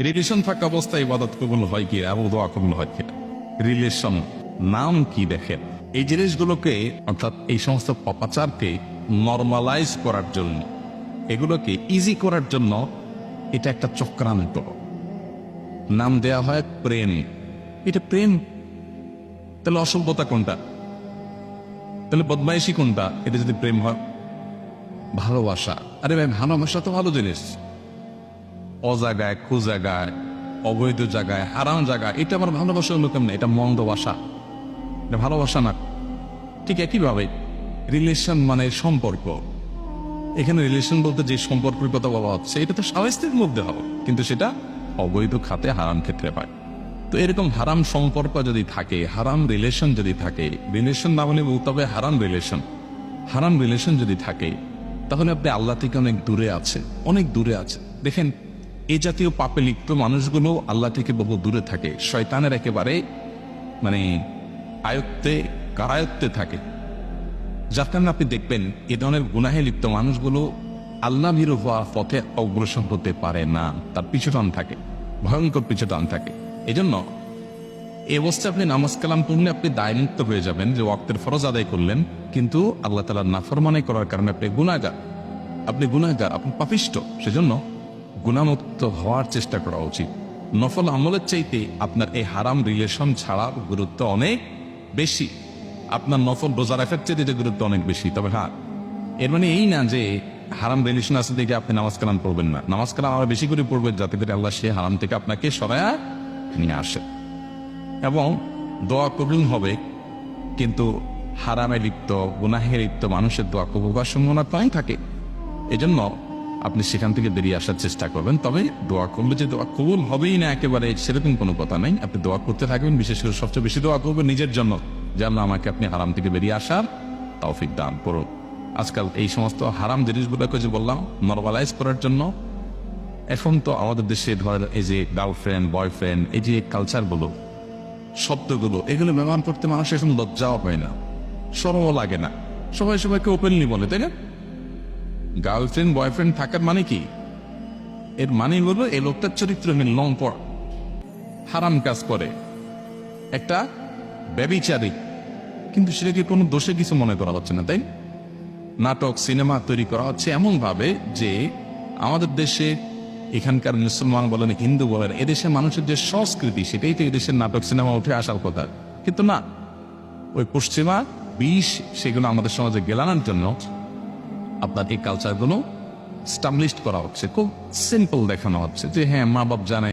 Relation থাকা অবস্থায় ইবাদত কবুল হয় কি এবং দোয়া কবুল হয় কিনা, রিলেশন নাম কি দেখেন। এই জিনিসগুলোকে অর্থাৎ এই সমস্ত পাপাচারকে নর্মালাইজ করার জন্য, এগুলোকে ইজি করার জন্য এটা একটা চক্রান্ত। নাম দেয়া হয় প্রেম। এটা প্রেম, তাহলে অসভ্যতা কোনটা? তাহলে বদমাইশি কোনটা? এটা যদি প্রেম হয়। ভালোবাসা, আরে ভাই ভালোবাসা তো ভালো জিনিস। অজাগায়, কুজাগায়, অবৈধ জায়গায়, হারাম জায়গায়, এটা আমার ভালোবাসা হলো কেমন? এটা মন্দ বাসা, এটা ভালোবাসা না। ঠিক একইভাবে রিলেশন মানে সম্পর্ক। এখানে রিলেশন বলতে যে সম্পর্কের কথা বলা হচ্ছে এটা তো স্বামী স্ত্রীর মধ্যে হবে, কিন্তু সেটা অবৈধ খাতে হারাম ক্ষেত্রে পায়। তো এরকম হারাম সম্পর্ক যদি থাকে, হারাম রিলেশন যদি থাকে, রিলেশন না বলে বলতে হবে হারাম রিলেশন, হারাম রিলেশন যদি থাকে, তাহলে আপনি আল্লাহ থেকে অনেক দূরে আছেন, অনেক দূরে আছেন। দেখেন, এই জাতীয় পাপে লিপ্ত মানুষগুলো আল্লাহ থেকে বহু দূরে থাকে, শয়তানের একেবারে মানে আয়ত্তে কারায়ত্তে থাকে। যার কারণে আপনি দেখবেন এ ধরনের গুনাহে লিপ্ত মানুষগুলো আল্লাহ ভীরু হওয়ার পথে অগ্রসর হতে পারে না, তার পিছুটান থাকে, ভয়ঙ্কর পিছুটান থাকে। এই জন্য এই অবস্থায় আপনি নামাজ কালাম পড়লে আপনি দায়মুক্ত হয়ে যাবেন, যে ওয়াক্তের ফরজ আদায় করলেন, কিন্তু আল্লাহ তাআলার নাফরমানি করার কারণে আপনি গুনাহগার, আপনি পাপিষ্ঠ। সেজন্য গুনাহমুক্ত হওয়ার চেষ্টা করা উচিত। নফল আমলের চাইতে আপনার এই হারাম রিলেশন ছাড়ার গুরুত্ব অনেক বেশি। আপনার নফল রোজা রাখার চাইতে গুরুত্ব অনেক বেশি। তবে হ্যাঁ, এর মানে এই না যে হারাম রিলেশন আছে দেখে আপনি নামাজ কালাম পড়বেন না। নামাজ কালাম আরো বেশি করে পড়বেন, যাতে করে আল্লাহ সে হারাম থেকে আপনাকে সরায়া নিয়ে আসে এবং দোয়া কবুল হবে। কিন্তু হারামে লিপ্ত, গুনাহে লিপ্ত মানুষের দোয়া কবুল হওয়ার সম্ভাবনা কম থাকে। এজন্য আপনি সেখান থেকে বেরিয়ে আসার চেষ্টা করবেন। তবে দোয়া করলে যে দোয়া কবুল হবেই না একেবারে সেরকম কোনো কথা নেই। আপনি দোয়া করতে থাকবেন, বিশেষ করে সবচেয়ে বেশি দোয়া করবেন নিজের জন্য, যে আল্লাহ আমাকে আপনি হারাম থেকে বেরিয়ে আসার তৌফিক দান করুন। আজকাল এই সমস্ত হারাম জিনিসগুলোকে যে বললাম নরমালাইজ করার জন্য, এখন তো আমাদের দেশে ধরেন এই যে গার্লফ্রেন্ড, বয়ফ্রেন্ড, এই যে কালচারগুলো, শব্দগুলো, এগুলো ব্যবহার করতে মানুষ এখন লজ্জাও হয় না, শরমও লাগে না, সবাই সবাইকে ওপেনলি বলে, তাই না? গার্লফ্রেন্ড বয়ফ্রেন্ড থাকার মানে কি? এর মানে হলো এই লোকটার চরিত্রহীন, লম্পট, হারাম কাজ করে, একটা ব্যভিচারী, কিন্তু সেটাকে কোনো দোষে কিছু মনে করা হচ্ছে না, তাই? নাটক সিনেমা তৈরি করা হচ্ছে এমন ভাবে যে আমাদের দেশে এখানকার মুসলমান বলেন, হিন্দু বলেন, এদেশের মানুষের যে সংস্কৃতি সেটাই তো এদেশের নাটক সিনেমা উঠে আসার কথা। কিন্তু না, ওই পশ্চিমা বিষ সেগুলো আমাদের সমাজে গেলানোর জন্য আপনার এই কালচারগুলো স্টাবলিশড করা হচ্ছে, খুব সিম্পল দেখানো হচ্ছে যে হ্যাঁ মা বাপ জানে।